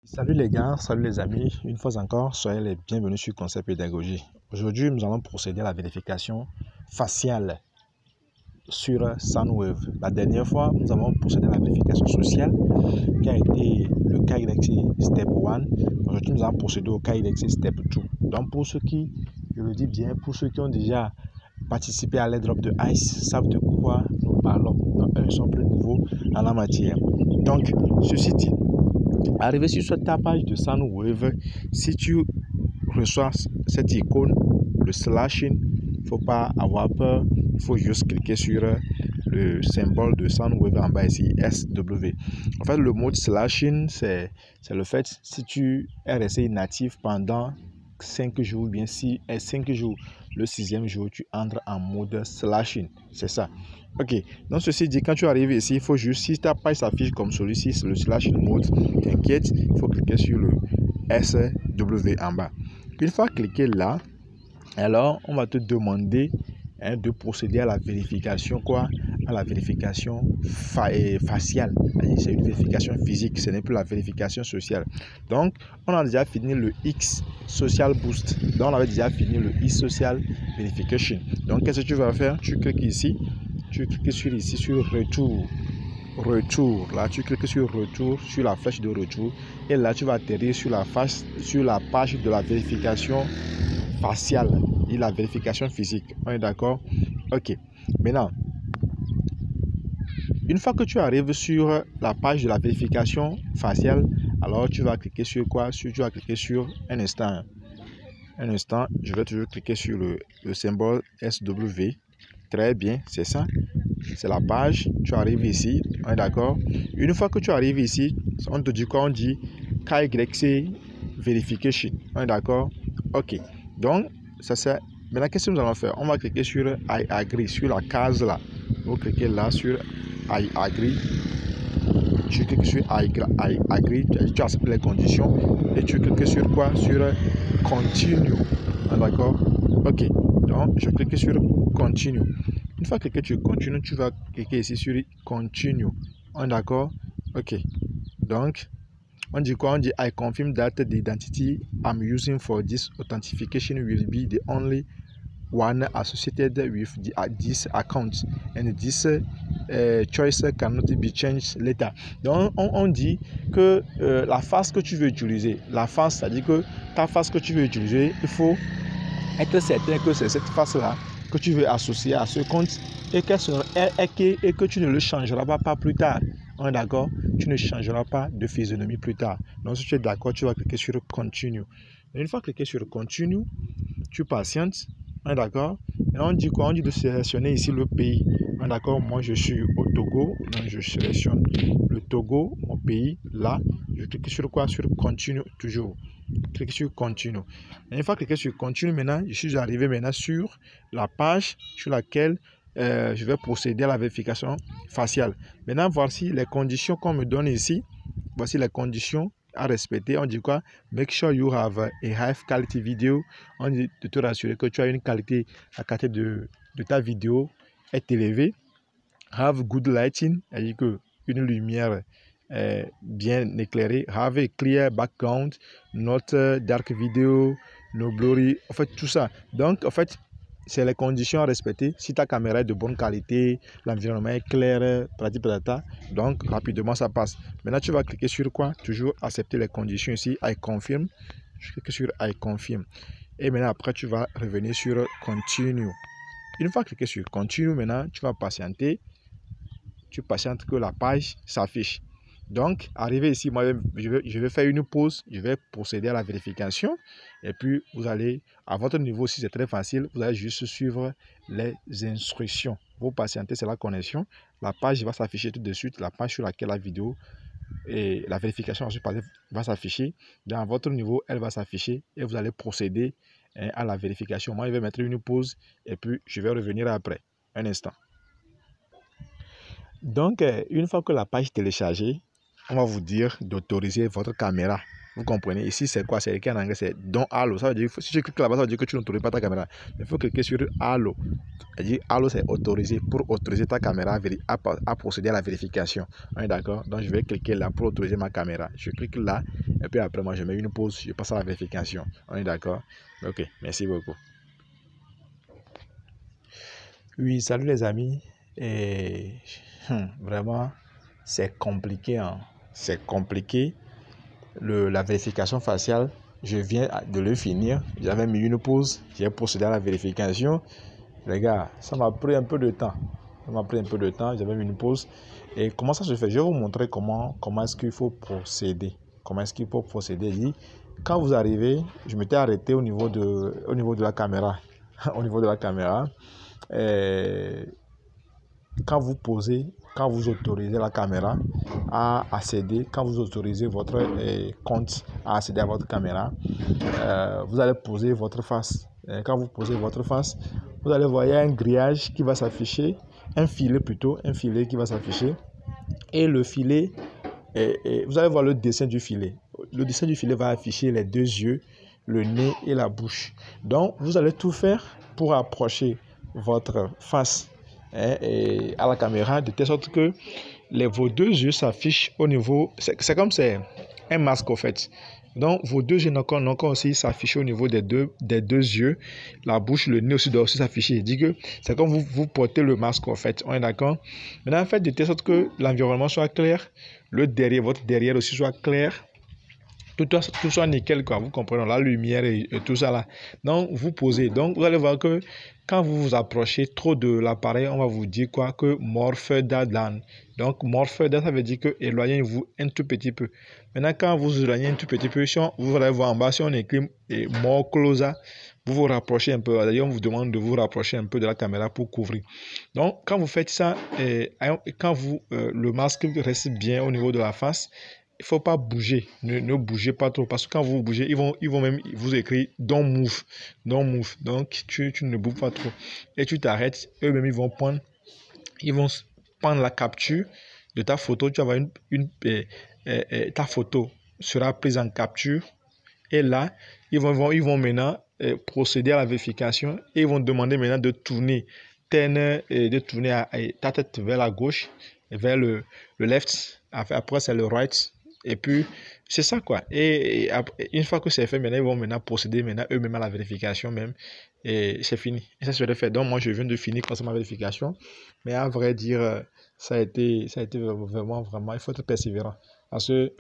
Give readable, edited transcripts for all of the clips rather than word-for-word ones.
Salut les gars, salut les amis, une fois encore, soyez les bienvenus sur Concept Pédagogie. Aujourd'hui, nous allons procéder à la vérification faciale sur SoundWave. La dernière fois, nous avons procédé à la vérification sociale qui a été le KYC Step 1. Aujourd'hui, nous allons procéder au KYC Step 2. Donc, pour ceux qui, je le dis bien, pour ceux qui ont déjà participé à l'airdrop de ICE, savent de quoi nous parlons. Donc, ils sont plus nouveaux en la matière. Donc, ceci dit, arrivé sur ta page de SoundWave, si tu reçois cette icône, le slashing, il ne faut pas avoir peur, il faut juste cliquer sur le symbole de SoundWave en bas ici, SW. En fait, le mode slashing, c'est le fait si tu es resté inactif pendant 5 jours, ou bien si 5 jours, le 6e jour, tu entres en mode slashing. C'est ça. Ok, donc ceci dit, quand tu arrives ici, il faut juste, si ta page s'affiche comme celui-ci, c'est le slashing mode, t'inquiète, il faut cliquer sur le SW en bas. Une fois cliqué là, alors on va te demander de procéder à la vérification, à la vérification faciale. C'est une vérification physique, ce n'est plus la vérification sociale. Donc, on a déjà fini le X Social Boost. Donc, on avait déjà fini le X Social Verification. Donc, qu'est-ce que tu vas faire? Tu cliques ici, tu cliques sur retour. Là, tu cliques sur retour, sur la flèche de retour. Et là, tu vas atterrir sur la page de la vérification faciale et la vérification physique. On est d'accord? Ok. Maintenant, une fois que tu arrives sur la page de la vérification faciale, alors tu vas cliquer sur quoi? Tu vas cliquer sur un instant. Un instant, je vais toujours cliquer sur le symbole SW. Très bien, c'est ça. C'est la page. Tu arrives ici. On est d'accord? Une fois que tu arrives ici, on te dit quoi? On dit KYC Verification. On est d'accord? Ok. Donc, ça c'est. Maintenant, qu'est-ce que nous allons faire? On va cliquer sur I agree, sur la case là. Vous cliquez là sur I agree. Tu cliques sur I agree, tu acceptes les conditions et tu cliques sur quoi? Sur continue. D'accord? Ok. Donc, je clique sur continue. Une fois que tu continues, tu vas cliquer ici sur continue. D'accord? Ok. Donc, on dit quoi? On dit I confirm that the identity I'm using for this authentication will be the only one associated with this account and this choice cannot be changed later. Donc on dit que la face que tu veux utiliser, la face, c'est-à-dire que ta face que tu veux utiliser, il faut être certain que c'est cette face-là que tu veux associer à ce compte et que tu ne le changeras pas plus tard. On est d'accord? Tu ne changeras pas de physionomie plus tard. Donc si tu es d'accord, tu vas cliquer sur Continue. Et une fois cliqué sur Continue, tu patientes. On est d'accord? Et on dit quoi? On dit de sélectionner ici le pays. On est d'accord? Moi, je suis au Togo. Donc, je sélectionne le Togo, mon pays. Là, je clique sur quoi? Sur Continue toujours. Clique sur Continue. Et une fois cliqué sur Continue, maintenant, je suis arrivé maintenant sur la page sur laquelle je vais procéder à la vérification faciale. Maintenant, voici les conditions qu'on me donne ici. Voici les conditions à respecter. On dit quoi? Make sure you have a high quality video. On dit de te rassurer que tu as une qualité, la qualité de ta vidéo est élevée. Have good lighting, c'est-à-dire que une lumière bien éclairée. Have a clear background, not dark video, no blurry. En fait, tout ça. Donc, en fait, c'est les conditions à respecter. Si ta caméra est de bonne qualité, l'environnement est clair, donc rapidement ça passe. Maintenant, tu vas cliquer sur quoi? Toujours accepter les conditions ici. I confirm. Je clique sur I confirm. Et maintenant, après, tu vas revenir sur Continue. Une fois cliqué sur Continue, maintenant, tu vas patienter. Tu patientes que la page s'affiche. Donc, arrivé ici, moi, je vais faire une pause. Je vais procéder à la vérification. Et puis, vous allez, à votre niveau, si c'est très facile, vous allez juste suivre les instructions. Vous patientez, c'est la connexion. La page va s'afficher tout de suite. La page sur laquelle la vidéo et la vérification va s'afficher. Dans votre niveau, elle va s'afficher et vous allez procéder à la vérification. Moi, je vais mettre une pause et puis je vais revenir après. Un instant. Donc, une fois que la page est téléchargée, on va vous dire d'autoriser votre caméra. Vous comprenez? Ici, c'est quoi? C'est écrit en anglais, c'est Don't Allow. Ça veut dire, si tu cliques là-bas, ça veut dire que tu n'autorises pas ta caméra. Il faut cliquer sur Allow. C'est-à-dire, Allow, c'est autoriser, pour autoriser ta caméra à procéder à la vérification. On est d'accord? Donc, je vais cliquer là pour autoriser ma caméra. Je clique là, et puis après, moi, je mets une pause, je passe à la vérification. On est d'accord? Ok, merci beaucoup. Oui, salut les amis. Et vraiment, c'est compliqué, hein. C'est compliqué. La vérification faciale, je viens de le finir. J'avais mis une pause, j'ai procédé à la vérification. Les gars, ça m'a pris un peu de temps. J'avais mis une pause. Et comment ça se fait? Je vais vous montrer comment est-ce qu'il faut procéder. Comment est-ce qu'il faut procéder? Quand vous arrivez, je m'étais arrêté au niveau de la caméra. Au niveau de la caméra. Quand vous autorisez la caméra à accéder, quand vous autorisez votre compte à accéder à votre caméra, vous allez poser votre face. Quand vous posez votre face, vous allez voir, il y a un grillage qui va s'afficher, un filet qui va s'afficher. Et le filet, vous allez voir le dessin du filet. Le dessin du filet va afficher les deux yeux, le nez et la bouche. Donc, vous allez tout faire pour approcher votre face à la caméra de telle sorte que vos deux yeux s'affichent au niveau, c'est comme c'est un masque en fait. Donc vos deux yeux n'ont qu'à aussi s'afficher au niveau des deux yeux, la bouche, le nez aussi doit aussi s'afficher. Dit que c'est comme vous portez le masque en fait. On est d'accord? Maintenant en fait de telle sorte que l'environnement soit clair, votre derrière aussi soit clair. Tout soit nickel, quoi. Vous comprenez, la lumière et tout ça là. Donc, vous posez. Donc, vous allez voir que quand vous vous approchez trop de l'appareil, on va vous dire quoi? Que more further down. Donc, more further, ça veut dire que éloignez-vous un tout petit peu. Maintenant, quand vous éloignez un tout petit peu, vous allez voir en bas, si on écrit more closer, vous vous rapprochez un peu. D'ailleurs, on vous demande de vous rapprocher un peu de la caméra pour couvrir. Donc, quand vous faites ça, quand le masque reste bien au niveau de la face, il ne faut pas bouger, ne bougez pas trop parce que quand vous bougez, ils vont même vous écrire don't move. Donc tu ne bouges pas trop et tu t'arrêtes. Eux-mêmes ils vont prendre la capture de ta photo. Tu vas avoir ta photo sera prise en capture et là ils vont maintenant procéder à la vérification et ils vont demander maintenant de tourner ta tête vers la gauche, vers le left. Après c'est le right. Et puis, c'est ça quoi. Et une fois que c'est fait, maintenant, ils vont procéder eux-mêmes à la vérification même. Et c'est fini. Et ça serait fait. Donc, moi, je viens de finir ma vérification. Mais à vrai dire, ça a été vraiment, il faut être persévérant. Parce que,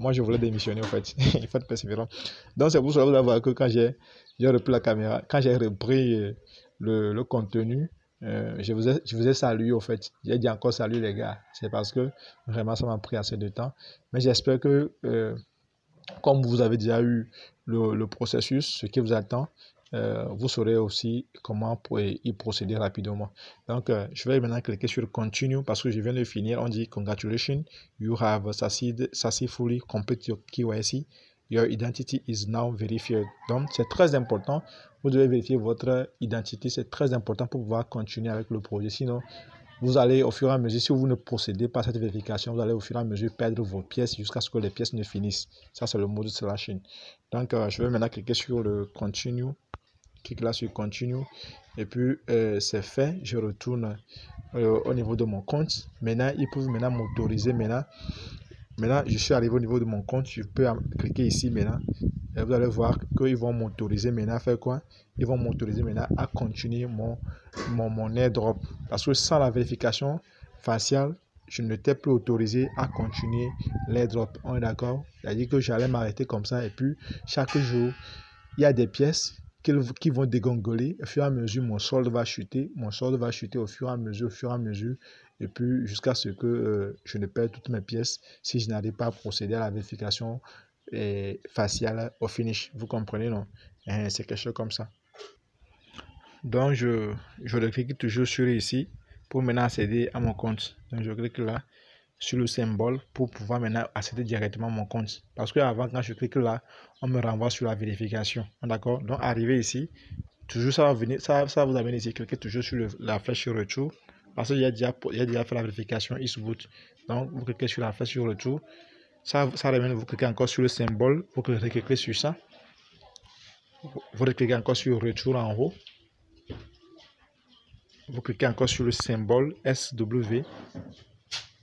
moi, je voulais démissionner, en fait. Il faut être persévérant. Donc, c'est pour cela que vous allez voir que quand j'ai repris la caméra, quand j'ai repris le contenu, je vous ai salué au fait. J'ai dit encore salut les gars. C'est parce que vraiment ça m'a pris assez de temps. Mais j'espère que comme vous avez déjà eu le processus, ce qui vous attend, vous saurez aussi comment y procéder rapidement. Donc je vais maintenant cliquer sur Continue parce que je viens de finir. On dit Congratulations, you have successfully completed your KYC. Your identity is now verified. Donc, c'est très important. Vous devez vérifier votre identité. C'est très important pour pouvoir continuer avec le projet. Sinon, vous allez au fur et à mesure, si vous ne procédez pas à cette vérification, vous allez au fur et à mesure perdre vos pièces jusqu'à ce que les pièces ne finissent. Ça, c'est le mode slashing. Donc, je vais maintenant cliquer sur le Continue. Clique là sur Continue. Et puis, c'est fait. Je retourne au niveau de mon compte. Maintenant, ils peuvent m'autoriser Maintenant, je suis arrivé au niveau de mon compte. Je peux cliquer ici maintenant. Et vous allez voir qu'ils vont m'autoriser maintenant à faire quoi? Ils vont m'autoriser maintenant à continuer mon airdrop. Parce que sans la vérification faciale, je n'étais plus autorisé à continuer l'airdrop. On est d'accord? C'est-à-dire que j'allais m'arrêter comme ça. Et puis, chaque jour, il y a des pièces qui vont dégongoler. Au fur et à mesure, mon solde va chuter. Mon solde va chuter au fur et à mesure. Et puis, jusqu'à ce que je ne perde toutes mes pièces si je n'arrive pas à procéder à la vérification faciale au finish. Vous comprenez, non? C'est quelque chose comme ça. Donc, je le clique toujours sur ici pour maintenant accéder à mon compte. Donc, je clique là sur le symbole pour pouvoir maintenant accéder directement à mon compte. Parce que avant, quand je clique là, on me renvoie sur la vérification. D'accord? Donc, arrivé ici, toujours ça va venir, ça vous amène ici, cliquez toujours sur la flèche sur retour. Parce qu'il y a déjà fait la vérification is boot. Donc, vous cliquez sur la flèche sur retour. Ça ramène, vous cliquez encore sur le symbole, vous cliquez sur ça. Vous cliquez encore sur retour en haut. Vous cliquez encore sur le symbole SW.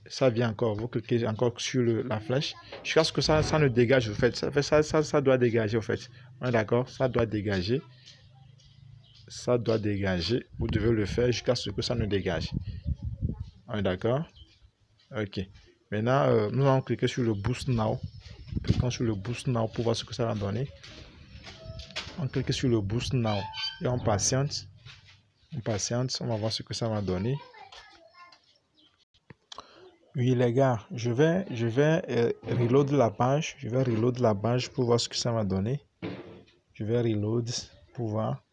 Ça vient encore, vous cliquez encore sur la flèche jusqu'à ce que ça ne dégage en fait. Ça doit dégager en fait. On est d'accord? Ça doit dégager. Ça doit dégager. Vous devez le faire jusqu'à ce que ça ne dégage. On est d'accord? Ok. Maintenant, nous allons cliquer sur le Boost Now. Cliquons sur le Boost Now pour voir ce que ça va donner. On clique sur le Boost Now et on patiente. On patiente, on va voir ce que ça va donner. Oui les gars, je vais reload la page. Je vais reload la page pour voir ce que ça va donner. Je vais reload pour voir.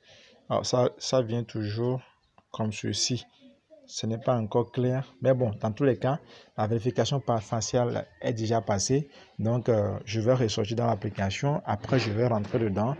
Alors ça vient toujours comme ceci. Ce n'est pas encore clair. Mais bon, dans tous les cas, la vérification faciale est déjà passée. Donc, je vais ressortir dans l'application. Après, je vais rentrer dedans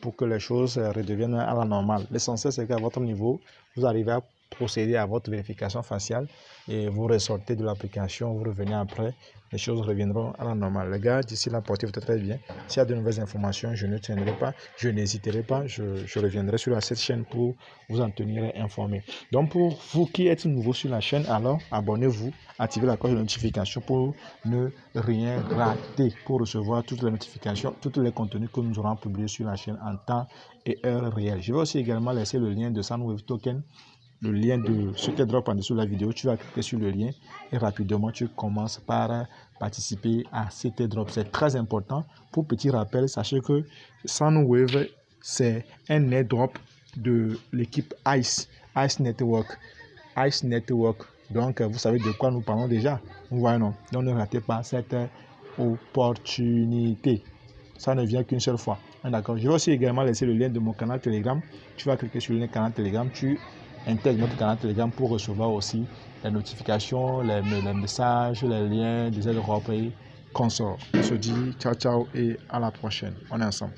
pour que les choses redeviennent à la normale. L'essentiel, c'est qu'à votre niveau, vous arrivez à procéder à votre vérification faciale et vous ressortez de l'application, vous revenez après, les choses reviendront à la normale. Les gars, d'ici là, portez-vous très bien. S'il y a de nouvelles informations, je ne tiendrai pas, je n'hésiterai pas, je reviendrai sur cette chaîne pour vous en tenir informé. Donc pour vous qui êtes nouveau sur la chaîne, alors abonnez-vous, activez la cloche de notification pour ne rien rater, pour recevoir toutes les notifications, tous les contenus que nous aurons publiés sur la chaîne en temps et heure réelle. Je vais aussi également laisser le lien de Soundwave Token, le lien de ce qui est drop en dessous de la vidéo. Tu vas cliquer sur le lien et rapidement tu commences par participer à cet airdrop. C'est très important. Pour petit rappel, sachez que Soundwave, c'est un airdrop de l'équipe Ice Network. Ice Network. Donc, vous savez de quoi nous parlons déjà. Vous voyez, non? Donc, ne ratez pas cette opportunité. Ça ne vient qu'une seule fois. D'accord. Je vais aussi également laisser le lien de mon canal Telegram. Tu vas cliquer sur le lien canal Telegram. Tu intègre notre canal Telegram pour recevoir aussi les notifications, les messages, les liens des airdrops et consorts. On se dit ciao ciao et à la prochaine. On est ensemble.